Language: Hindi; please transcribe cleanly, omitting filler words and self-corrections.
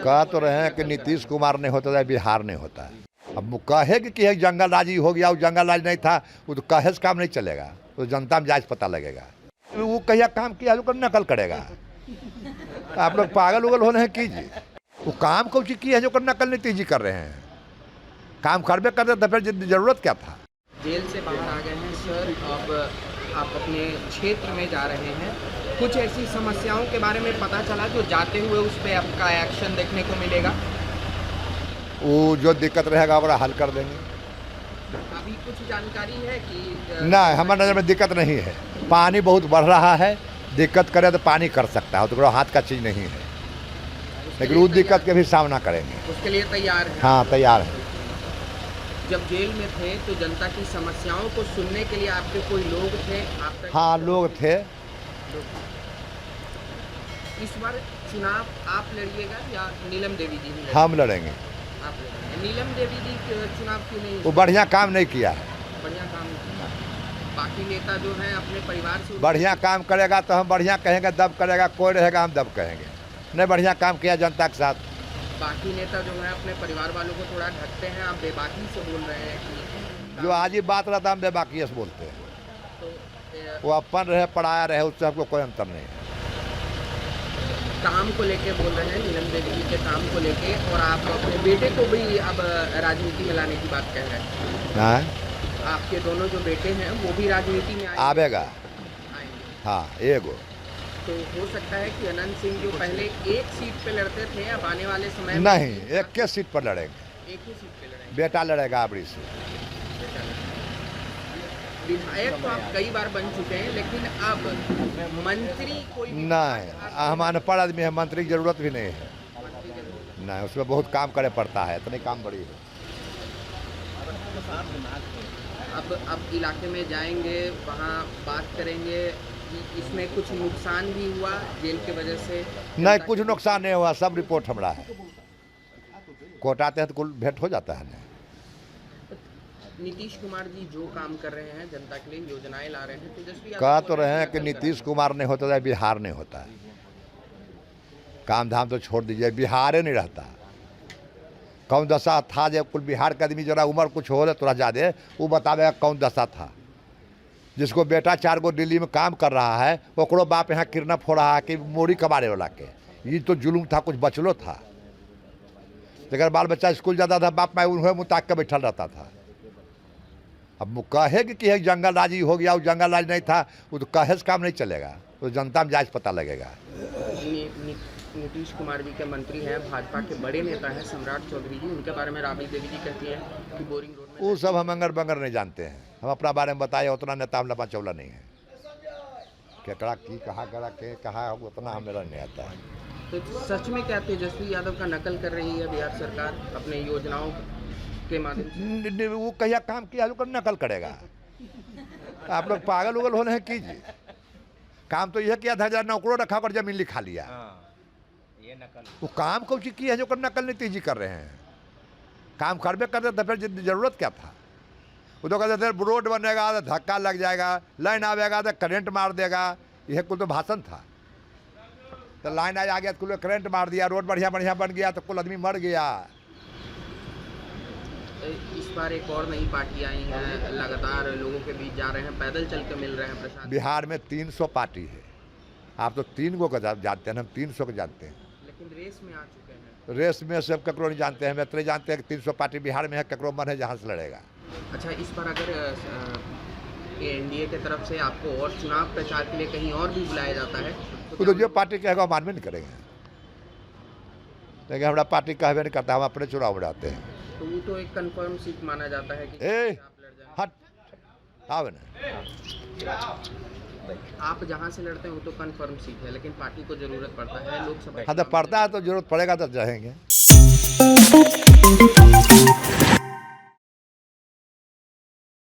कह तो रहे हैं कि नीतीश कुमार नहीं होता है, बिहार नहीं होता है। अब वो कहे कि एक जंगल राज ही हो गया, वो जंगल राज नहीं था, वो तो कहे से काम नहीं चलेगा, तो जनता में जायज पता लगेगा। वो कहिया काम किया जो नकल करेगा। आप लोग पागल उगल हो रहे हैं कीजिए। वो काम कौन सी की है जो नकल नीतीश जी कर रहे हैं। काम करबे करते तो फिर जरूरत क्या था। जेल से बाहर आ गए हैं सर, अब आप अपने क्षेत्र में जा रहे हैं, कुछ ऐसी समस्याओं के बारे में पता चला जो जाते हुए उस पर आपका एक्शन देखने को मिलेगा? वो जो दिक्कत रहेगा वो हल कर देंगे। अभी कुछ जानकारी है कि ना हमारे नज़र में दिक्कत नहीं है। पानी बहुत बढ़ रहा है, दिक्कत करे तो पानी कर सकता है, तो हाथ का चीज़ नहीं है, लेकिन उस दिक्कत के भी सामना करेंगे। उसके लिए तैयार है? हाँ तैयार है। जब जेल में थे तो जनता की समस्याओं को सुनने के लिए आपके कोई लोग थे? आप तक हाँ लोग थे। इस बार चुनाव आप लड़िएगा या नीलम देवी जी ही हम लड़ेंगे। आप लड़ेंगे? नीलम देवी जी चुनाव क्यों नहीं? वो बढ़िया काम नहीं किया है। बढ़िया काम किया। बाकी नेता जो हैं अपने परिवार से बढ़िया काम करेगा तो हम बढ़िया कहेंगे, दब करेगा कोई रहेगा हम दब कहेंगे। नहीं बढ़िया काम किया जनता के साथ। बाकी नेता जो है अपने परिवार वालों को थोड़ा ढकते हैं, आप बेबाकी से बोल रहे हैं कि जो आज ही बात रहता हम बेबाकी से बोलते हैं। तो वो अपन रहे पढ़ाया रहे, उससे हमको कोई अंतर नहीं है। काम को लेके बोल रहे हैं, नीलम देवी जी के काम को लेके, और आप अपने बेटे को भी अब राजनीति में लाने की बात कह रहे हैं। हाँ आपके दोनों जो बेटे हैं वो भी राजनीति में आवेगा। आएंगे। हाँ एगो तो हो सकता है कि अनंत सिंह जो पहले एक सीट पे लड़ते थे अब आने वाले समय में नहीं, एक के सीट पर लड़ेंगे। एक ही सीट पे लड़ेंगे। बेटा लड़ेगा आबड़ी से। विधायक तो आप कई बार बन चुके हैं, लेकिन अब मंत्री कोई नहीं, हम अनपढ़ आदमी है, मंत्री की जरूरत भी नहीं है। नहीं, उसमें बहुत काम करे पड़ता है, इतनी काम बड़ी है। अब इलाके में जाएंगे, वहाँ बात करेंगे कि इसमें कुछ नुकसान भी हुआ जेल के वजह से? नहीं कुछ नुकसान नहीं हुआ, सब रिपोर्ट हमारा है। कोर्ट आते हैं तो कुल भेंट हो जाता है। नहीं नीतीश कुमार जी जो काम कर रहे हैं, जनता के लिए योजनाएं ला रहे हैं, तेजस्वी कह तो रहे हैं कि नीतीश कुमार नहीं होता है, बिहार नहीं होता है। काम धाम तो छोड़ दीजिए, बिहार ही नहीं रहता। कौन दशा था जब कुल बिहार के आदमी जरा उम्र कुछ हो रहा थोड़ा ज़्यादा, वो बतावेगा कौन दशा था। जिसको बेटा 4 गो दिल्ली में काम कर रहा है, ओकरो बाप यहाँ किडनैप हो रहा है कि मोरी कबाड़े वाला के। ये तो जुलूम था, कुछ बचलो था। अगर बाल बच्चा स्कूल जाता था, बाप माँ उन्हें मुताक के बैठल रहता था। अब वो कहे कि एक जंगल राज ही हो गया, वो जंगल राज नहीं था, वो तो कहे से काम नहीं चलेगा, तो जनता में जायज पता लगेगा। नीतीश कुमार जी के मंत्री हैं, भाजपा के बड़े नेता हैं सम्राट चौधरी जी, उनके बारे में राबड़ी देवी जी कहती हैं कि बोरिंग रोड में वो सब हम अंगर बंगर नहीं जानते हैं। हम अपना बारे में बताए उतना नेता हम लपा चौला नहीं है। केकड़ा की कहा करा के कहा उतना हमें नहीं आता है। तो सच में क्या तेजस्वी यादव का नकल कर रही है बिहार सरकार अपने योजनाओं के माध्यम से? वो कहिया काम किया जो नकल करेगा। आप लोग पागल उगल हो रहे हैं कीजिए। काम तो यह किया था, जरा नौकरों रखा कर जमीन लिखा लिया। ये नकल। वो काम कौन सी की है जो नकल नीतीश जी कर रहे हैं। काम करबे करते तो फिर जरूरत क्या था। वो तो कहते थे रोड बनेगा तो धक्का लग जाएगा, लाइन आवेगा तो करंट मार देगा, यह कुल तो भाषण था। तो लाइन आ गया तो कुल करंट मार दिया, रोड बढ़िया बढ़िया बन गया तो कुल आदमी मर गया। इस बार एक और नई पार्टी आई है, लगातार लोगों के बीच जा रहे हैं, पैदल चल के मिल रहे हैं प्रशासन। बिहार में 300 पार्टी है। आप तो 3 गो को जानते हैं, हम 300 को जानते हैं। लेकिन रेस में आ चुके हैं। रेस में सब ककरो नहीं जानते हैं, हम इतने जानते हैं कि 300 पार्टी बिहार में है, ककरो मन है जहाँ से लड़ेगा। अच्छा, इस बार अगर एनडीए की तरफ से आपको और चुनाव प्रचार के लिए कहीं और भी बुलाया जाता है तो जो पार्टी कहेगा मानवे नहीं करेंगे, लेकिन हमारा पार्टी कहवे नहीं करता, हम अपने चुनाव में रहते हैं। तो वो तो एक कंफर्म सीट माना जाता है कि आप लड़ जाएंगे। हट आवे ना। आप जहाँ से लड़ते हैं वो तो कंफर्म सीट है, लेकिन पार्टी को जरूरत पड़ता है लोकसभा। हाँ तो पड़ता है तो जरूरत पड़ेगा तो रहेंगे।